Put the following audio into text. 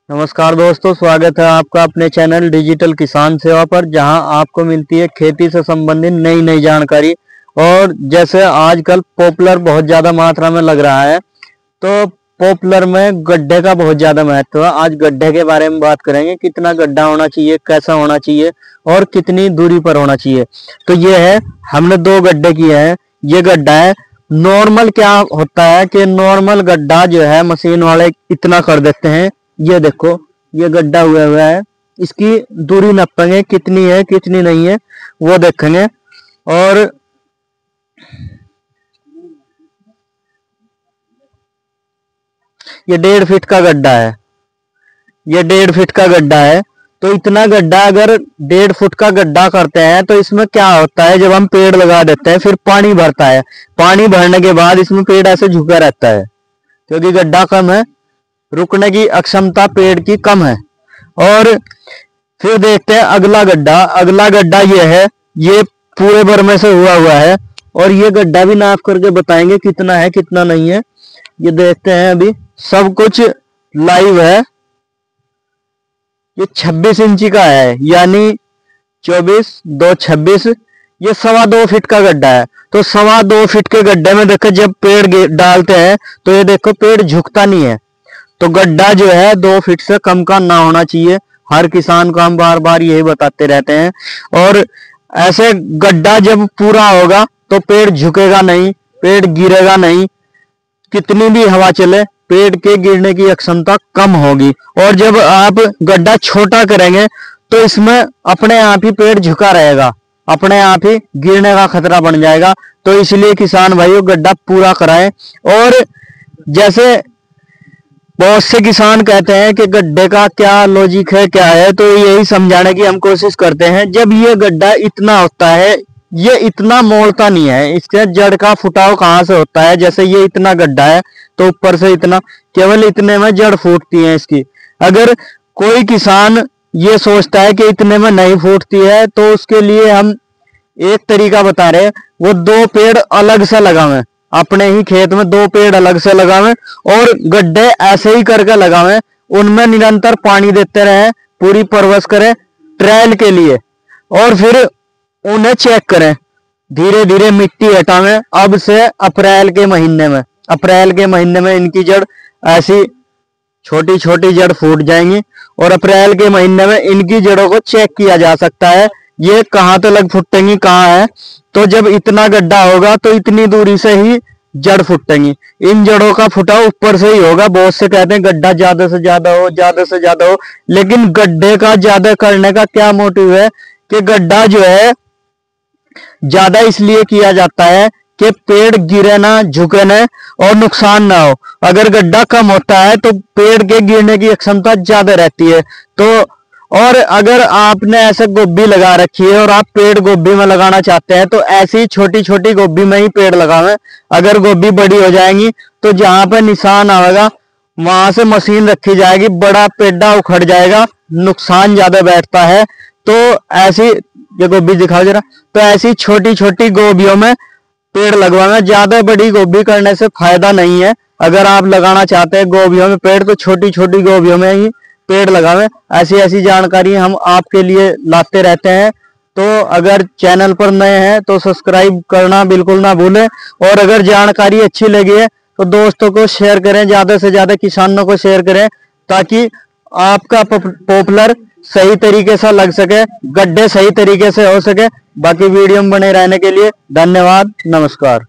नमस्कार दोस्तों, स्वागत है आपका अपने चैनल डिजिटल किसान सेवा पर, जहां आपको मिलती है खेती से संबंधित नई नई जानकारी। और जैसे आजकल पॉपुलर बहुत ज़्यादा मात्रा में लग रहा है, तो पॉपुलर में गड्ढे का बहुत ज़्यादा महत्व है। आज गड्ढे के बारे में बात करेंगे, कितना गड्ढा होना चाहिए, कैसा होना चाहिए और कितनी दूरी पर होना चाहिए। तो ये है, हमने 2 गड्ढे किए हैं। ये गड्ढा है नॉर्मल। क्या होता है कि नॉर्मल गड्ढा जो है मशीन वाले इतना कर देते हैं। ये देखो, ये गड्ढा हुआ है, इसकी दूरी नापेंगे कितनी है कितनी नहीं है वो देखेंगे। और ये 1.5 फीट का गड्ढा है, ये 1.5 फीट का गड्ढा है। तो इतना गड्ढा अगर 1.5 फुट का गड्ढा करते हैं तो इसमें क्या होता है, जब हम पेड़ लगा देते हैं फिर पानी भरता है। पानी भरने के बाद इसमें पेड़ ऐसे झुका रहता है, क्योंकि गड्ढा कम है, रुकने की अक्षमता पेड़ की कम है। और फिर देखते हैं अगला गड्ढा। अगला गड्ढा ये है, ये पूरे भर में से हुआ है। और ये गड्ढा भी नाप करके बताएंगे कितना है कितना नहीं है। ये देखते हैं, अभी सब कुछ लाइव है। ये 26 इंची का है, यानी 24 2 26। ये 2.25 फीट का गड्ढा है। तो 2.25 फीट के गड्ढे में देखो, जब पेड़ डालते हैं तो ये देखो पेड़ झुकता नहीं है। तो गड्ढा जो है 2 फीट से कम का ना होना चाहिए। हर किसान को हम बार बार यही बताते रहते हैं। और ऐसे गड्ढा जब पूरा होगा तो पेड़ झुकेगा नहीं, पेड़ गिरेगा नहीं। कितनी भी हवा चले, पेड़ के गिरने की क्षमता कम होगी। और जब आप गड्ढा छोटा करेंगे तो इसमें अपने आप ही पेड़ झुका रहेगा, अपने आप ही गिरने का खतरा बन जाएगा। तो इसलिए किसान भाइयों, गड्ढा पूरा कराएं। और जैसे बहुत से किसान कहते हैं कि गड्ढे का क्या लॉजिक है, क्या है, तो यही समझाने की हम कोशिश करते हैं। जब ये गड्ढा इतना होता है, ये इतना मोड़ता नहीं है, इसके जड़ का फुटाव कहाँ से होता है। जैसे ये इतना गड्ढा है तो ऊपर से इतना, केवल इतने में जड़ फूटती है इसकी। अगर कोई किसान ये सोचता है कि इतने में नहीं फूटती है, तो उसके लिए हम एक तरीका बता रहे हैं। वो 2 पेड़ अलग से लगावें, अपने ही खेत में 2 पेड़ अलग से लगावें और गड्ढे ऐसे ही करके लगावें। उनमें निरंतर पानी देते रहें, पूरी परवरिश करें ट्रायल के लिए। और फिर उन्हें चेक करें, धीरे धीरे मिट्टी हटावें। अब से अप्रैल के महीने में इनकी जड़ ऐसी छोटी छोटी जड़ फूट जाएंगी। और अप्रैल के महीने में इनकी जड़ों को चेक किया जा सकता है, ये कहाँ तक फूटेंगी, कहाँ है। तो जब इतना गड्ढा होगा तो इतनी दूरी से ही जड़ फूटेंगी। इन जड़ों का फुटाव ऊपर से ही होगा। बहुत से कहते हैं गड्ढा ज्यादा से ज्यादा हो, ज्यादा से ज्यादा हो, लेकिन गड्ढे का ज्यादा करने का क्या मोटिव है कि गड्ढा जो है ज्यादा इसलिए किया जाता है कि पेड़ गिरे ना, झुके ना और नुकसान ना हो। अगर गड्ढा कम होता है तो पेड़ के गिरने की क्षमता ज्यादा रहती है। तो और अगर आपने ऐसे गोभी लगा रखी है और आप पेड़ गोभी में लगाना चाहते हैं, तो ऐसी छोटी छोटी गोभी में ही पेड़ लगावें। अगर गोभी बड़ी हो जाएंगी तो जहां पर निशान आएगा वहां से मशीन रखी जाएगी, बड़ा पेड़ा उखड़ जाएगा, नुकसान ज्यादा बैठता है। तो ऐसी, ये गोभी दिखाओ जरा। तो ऐसी छोटी छोटी गोभियों में पेड़ लगवाना, ज्यादा बड़ी गोभी करने से फायदा नहीं है। अगर आप लगाना चाहते हैं गोभियों में पेड़, तो छोटी छोटी गोभियों में ही पेड़ लगावें। ऐसी ऐसी जानकारी हम आपके लिए लाते रहते हैं। तो अगर चैनल पर नए हैं तो सब्सक्राइब करना बिल्कुल ना भूलें। और अगर जानकारी अच्छी लगी है तो दोस्तों को शेयर करें, ज्यादा से ज्यादा किसानों को शेयर करें, ताकि आपका पॉपुलर सही तरीके से लग सके, गड्ढे सही तरीके से हो सके। बाकी वीडियो में बने रहने के लिए धन्यवाद, नमस्कार।